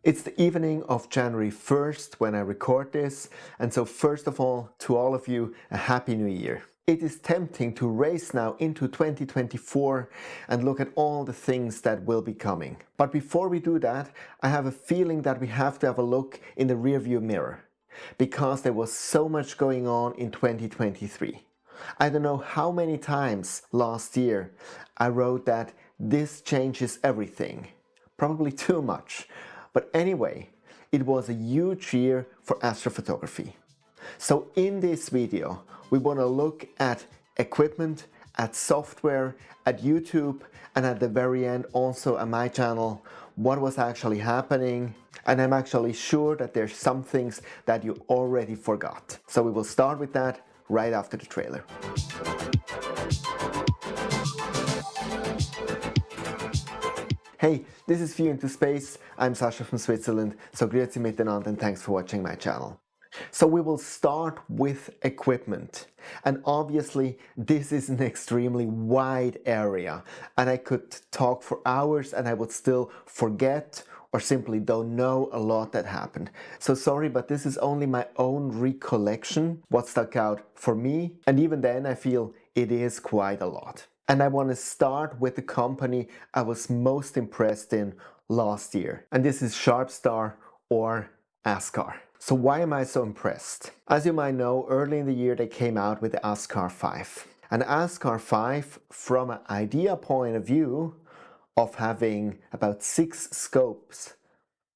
It's the evening of January 1st when I record this, and so first of all, to all of you, a Happy New Year. It is tempting to race now into 2024 and look at all the things that will be coming. But before we do that, I have a feeling that we have to have a look in the rearview mirror, because there was so much going on in 2023. I don't know how many times last year I wrote that this changes everything. Probably too much. But anyway, it was a huge year for astrophotography. So in this video, we want to look at equipment, at software, at YouTube, and at the very end also on my channel, what was actually happening. And I'm actually sure that there's some things that you already forgot. So we will start with that right after the trailer. Hey, this is View into Space. I'm Sascha from Switzerland, so grüezi miteinander and thanks for watching my channel. So we will start with equipment, and obviously this is an extremely wide area and I could talk for hours and I would still forget or simply don't know a lot that happened. So sorry, but this is only my own recollection, what stuck out for me, and even then I feel it is quite a lot. And I want to start with the company I was most impressed in last year. And this is Sharpstar or Ascar. So why am I so impressed? As you might know, early in the year they came out with the Ascar 5. And Ascar 5, from an idea point of view of having about 6 scopes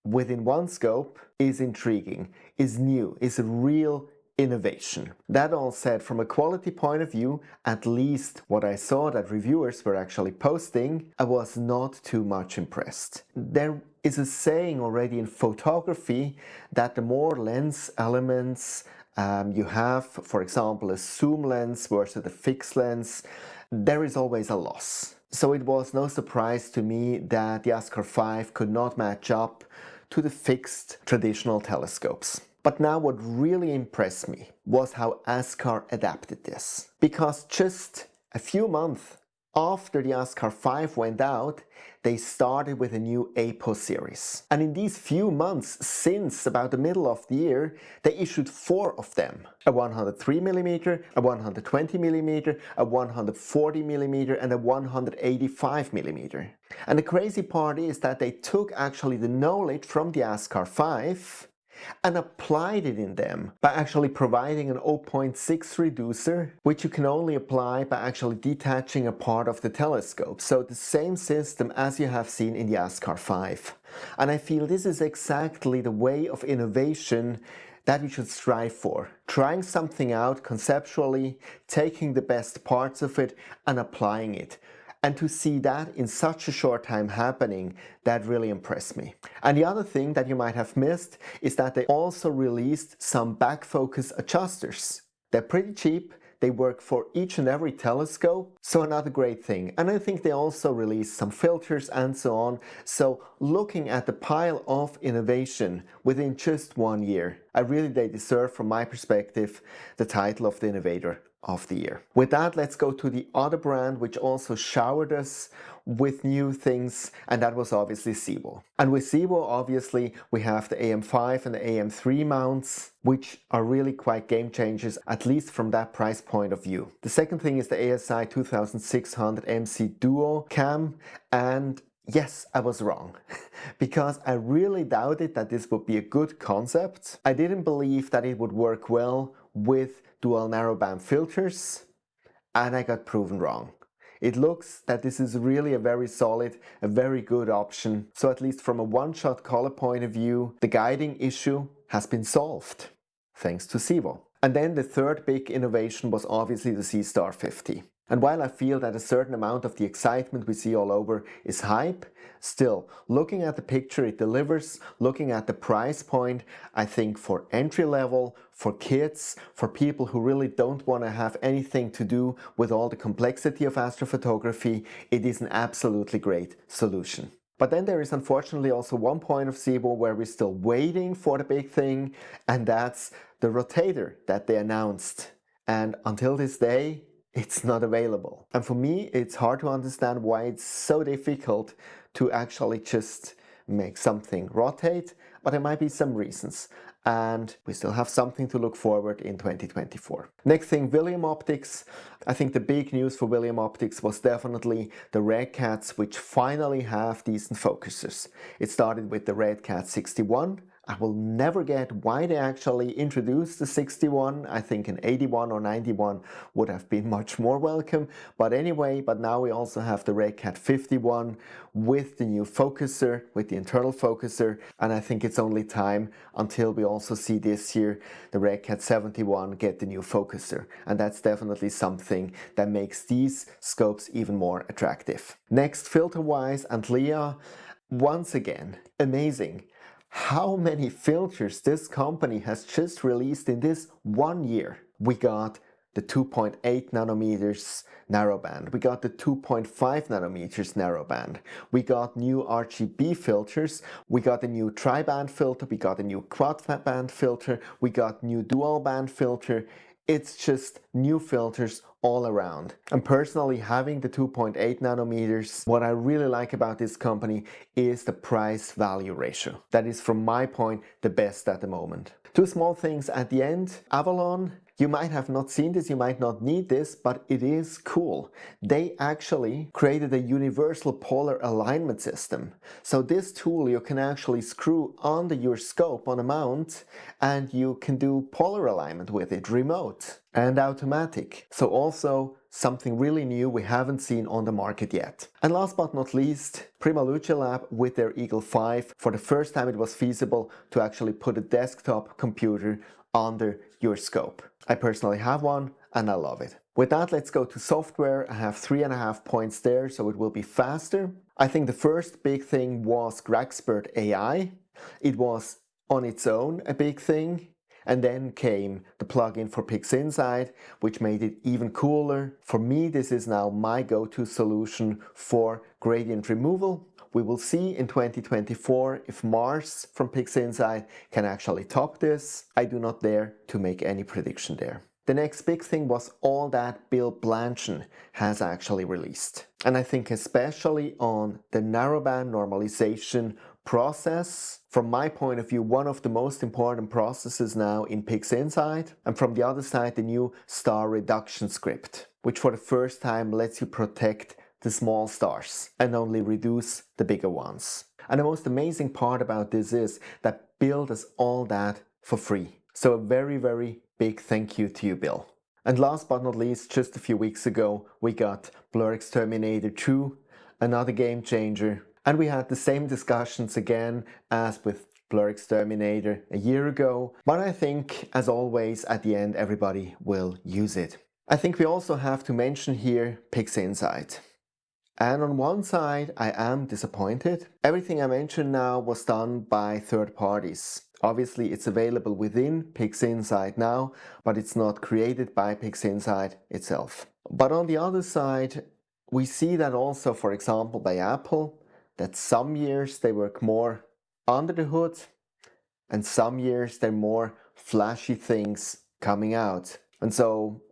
within one scope, is intriguing, is new, is a real innovation. That all said, from a quality point of view, at least what I saw that reviewers were actually posting, I was not too much impressed. There is a saying already in photography that the more lens elements you have, for example a zoom lens versus a fixed lens, there is always a loss. So it was no surprise to me that the Ascar 5 could not match up to the fixed traditional telescopes. But now what really impressed me was how Ascar adapted this. Because just a few months after the Ascar 5 went out, they started with a new APO series. And in these few months, since about the middle of the year, they issued 4 of them. A 103mm, a 120mm, a 140mm, and a 185mm. And the crazy part is that they took actually the knowledge from the Ascar 5 and applied it in them by actually providing an 0.6 reducer, which you can only apply by actually detaching a part of the telescope. So the same system as you have seen in the Ascar 5. And I feel this is exactly the way of innovation that we should strive for. Trying something out conceptually, taking the best parts of it and applying it. And to see that in such a short time happening, that really impressed me. And the other thing that you might have missed is that they also released some back focus adjusters. They're pretty cheap, they work for each and every telescope, so another great thing. And I think they also released some filters and so on. So looking at the pile of innovation within just 1 year, they deserve, from my perspective, the title of the Innovator of the Year. With that, let's go to the other brand which also showered us with new things, and that was obviously Zibo. And with Zibo, obviously, we have the AM5 and the AM3 mounts, which are really quite game changers, at least from that price point of view. The second thing is the ASI 2600 MC Duo Cam, and yes, I was wrong, because I really doubted that this would be a good concept. I didn't believe that it would work well with dual narrowband filters, and I got proven wrong. It looks that this is really a very solid, a very good option. So at least from a one-shot color point of view, the guiding issue has been solved, thanks to Zibo. And then the third big innovation was obviously the C-Star 50. And while I feel that a certain amount of the excitement we see all over is hype, still, looking at the picture it delivers, looking at the price point, I think for entry level, for kids, for people who really don't want to have anything to do with all the complexity of astrophotography, it is an absolutely great solution. But then there is unfortunately also one point of Zibo where we're still waiting for the big thing, and that's the rotator that they announced. And until this day, it's not available. And for me, it's hard to understand why it's so difficult to actually just make something rotate, but there might be some reasons. And we still have something to look forward in 2024. Next thing, William Optics. I think the big news for William Optics was definitely the Red Cats, which finally have decent focusers. It started with the Red Cat 61. I will never get why they actually introduced the 61. I think an 81 or 91 would have been much more welcome. But anyway, now we also have the Red Cat 51 with the new focuser, with the internal focuser. And I think it's only time until we also see this year the Red Cat 71 get the new focuser. And that's definitely something that makes these scopes even more attractive. Next, filter-wise, and Leah, once again, amazing. How many filters this company has just released in this 1 year. We got the 2.8 nanometers narrowband. We got the 2.5 nanometers narrowband. We got new RGB filters. We got a new tri-band filter. We got a new quad band filter. We got new dual band filter. It's just new filters all around. And personally, having the 2.8 nanometers, what I really like about this company is the price-value ratio. That is, from my point, the best at the moment. Two small things at the end. Avalon, you might have not seen this, you might not need this, but it is cool. They actually created a universal polar alignment system. So this tool you can actually screw under your scope on a mount and you can do polar alignment with it, remote and automatic. So also something really new we haven't seen on the market yet. And last but not least, Primal Lucha Lab with their Eagle 5. For the first time it was feasible to actually put a desktop computer under your scope. I personally have one and I love it. With that, let's go to software. I have 3.5 points there, so it will be faster. I think the first big thing was Grexpert AI. It was on its own a big thing. And then came the plugin for PixInsight, which made it even cooler. For me, this is now my go-to solution for gradient removal. We will see in 2024 if Mars from PixInsight can actually top this. I do not dare to make any prediction there. The next big thing was all that Bill Blanshan has actually released. And I think especially on the narrowband normalization process, from my point of view, one of the most important processes now in PixInsight. And from the other side, the new star reduction script, which for the first time lets you protect the small stars and only reduce the bigger ones. And the most amazing part about this is that Bill does all that for free. So a very, very big thank you to you, Bill. And last but not least, just a few weeks ago, we got Blurx Terminator 2, another game changer. And we had the same discussions again as with Blurx Terminator a year ago. But I think, as always, at the end, everybody will use it. I think we also have to mention here PixInsight. And on one side, I am disappointed. Everything I mentioned now was done by third parties. Obviously, it's available within PixInsight now, but it's not created by PixInsight itself. But on the other side, we see that also, for example, by Apple, that some years they work more under the hood, and some years they're more flashy things coming out. And so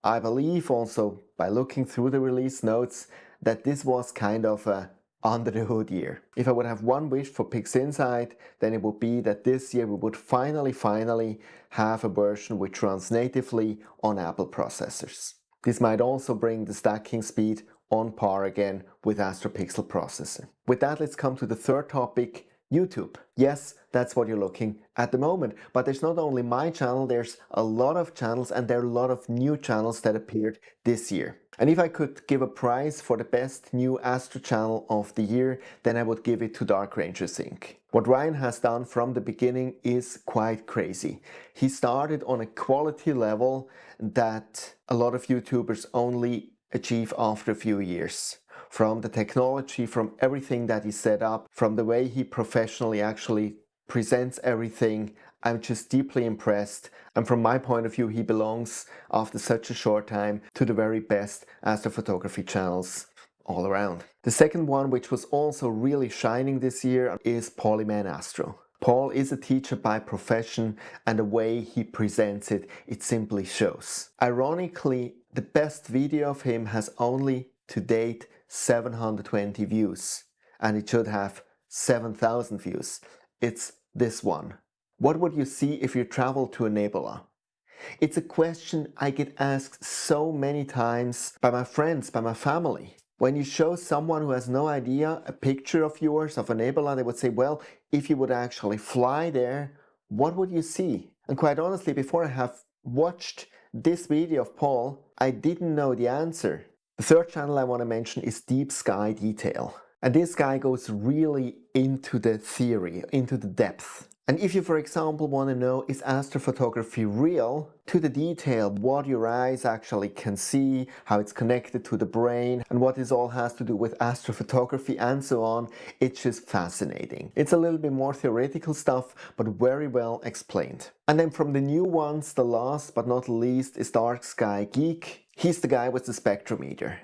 I believe also by looking through the release notes that this was kind of a under the hood year. If I would have one wish for PixInsight, then it would be that this year we would finally have a version which runs natively on Apple processors. This might also bring the stacking speed on par again with AstroPixel processor. With that, let's come to the third topic, YouTube. Yes, that's what you're looking at the moment, but there's not only my channel, there's a lot of channels, and there are a lot of new channels that appeared this year. And if I could give a prize for the best new Astro channel of the year, then I would give it to Dark Rangers Inc. What Ryan has done from the beginning is quite crazy. He started on a quality level that a lot of YouTubers only achieve after a few years. From the technology, from everything that he set up, from the way he professionally actually presents everything, I'm just deeply impressed. And from my point of view, he belongs, after such a short time, to the very best astrophotography channels all around. The second one, which was also really shining this year, is PaulymenAstro. Paul is a teacher by profession, and the way he presents it, it simply shows. Ironically, the best video of him has only, to date, 720 views, and it should have 7,000 views. It's this one. What would you see if you traveled to a nebula? It's a question I get asked so many times by my friends, by my family. When you show someone who has no idea a picture of yours of a nebula, they would say, well, if you would actually fly there, what would you see? And quite honestly, before I have watched this video of Paul, I didn't know the answer. The third channel I want to mention is Deep Sky Detail. And this guy goes really into the theory, into the depth. And if you, for example, want to know, is astrophotography real? To the detail, what your eyes actually can see, how it's connected to the brain, and what this all has to do with astrophotography and so on, it's just fascinating. It's a little bit more theoretical stuff, but very well explained. And then from the new ones, the last but not least is Dark Sky Geek. He's the guy with the spectrometer.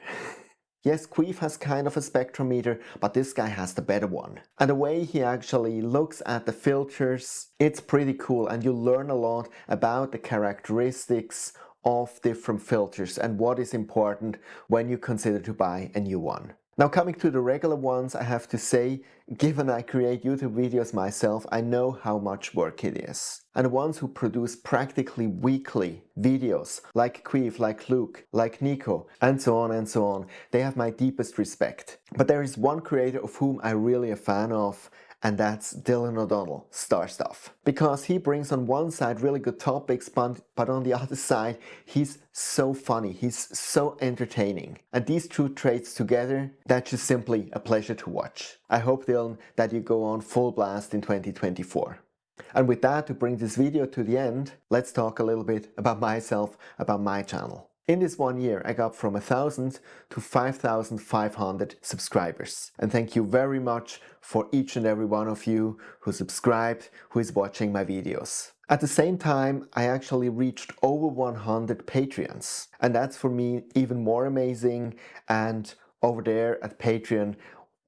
Yes, Queef has kind of a spectrometer, but this guy has the better one. And the way he actually looks at the filters, it's pretty cool, and you learn a lot about the characteristics of different filters and what is important when you consider to buy a new one. Now coming to the regular ones, I have to say, given I create YouTube videos myself, I know how much work it is. And the ones who produce practically weekly videos, like Queef, like Luke, like Nico, and so on, they have my deepest respect. But there is one creator of whom I'm really a fan of, and that's Dylan O'Donnell, Star Stuff. Because he brings on one side really good topics, but on the other side, he's so funny, he's so entertaining. And these two traits together, that's just simply a pleasure to watch. I hope, Dylan, that you go on full blast in 2024. And with that, to bring this video to the end, let's talk a little bit about myself, about my channel. In this 1 year, I got from 1,000 to 5,500 subscribers. And thank you very much for each and every one of you who subscribed, who is watching my videos. At the same time, I actually reached over 100 Patreons. And that's for me even more amazing. And over there at Patreon,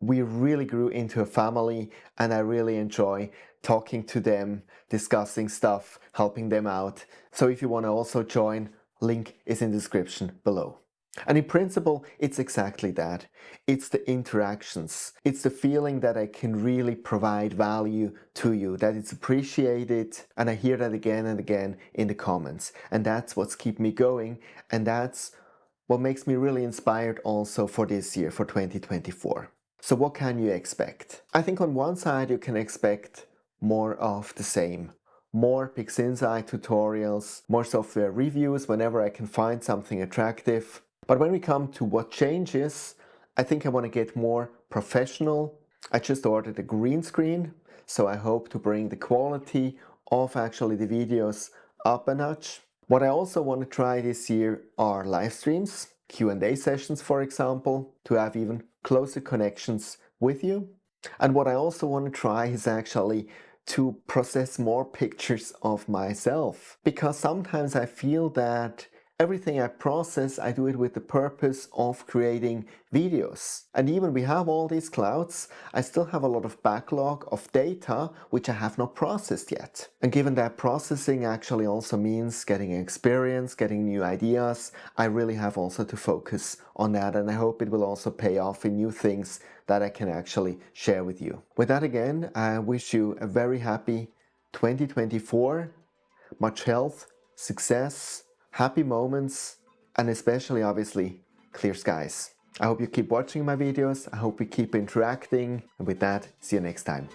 we really grew into a family, and I really enjoy talking to them, discussing stuff, helping them out. So if you want to also join, link is in the description below. And in principle, it's exactly that. It's the interactions. It's the feeling that I can really provide value to you, that it's appreciated, and I hear that again and again in the comments. And that's what's kept me going, and that's what makes me really inspired also for this year, for 2024. So what can you expect? I think on one side you can expect more of the same. More PixInsight tutorials, more software reviews whenever I can find something attractive. But when we come to what changes, I think I want to get more professional. I just ordered a green screen, so I hope to bring the quality of actually the videos up a notch. What I also want to try this year are live streams, Q&A sessions for example, to have even closer connections with you. And what I also want to try is actually to process more pictures of myself, because sometimes I feel that everything I process, I do it with the purpose of creating videos. And even we have all these clouds, I still have a lot of backlog of data which I have not processed yet. And given that processing actually also means getting experience, getting new ideas, I really have also to focus on that, and I hope it will also pay off in new things that I can actually share with you. With that again, I wish you a very happy 2024, much health, success, happy moments, and especially obviously clear skies. I hope you keep watching my videos, I hope we keep interacting, and with that, see you next time.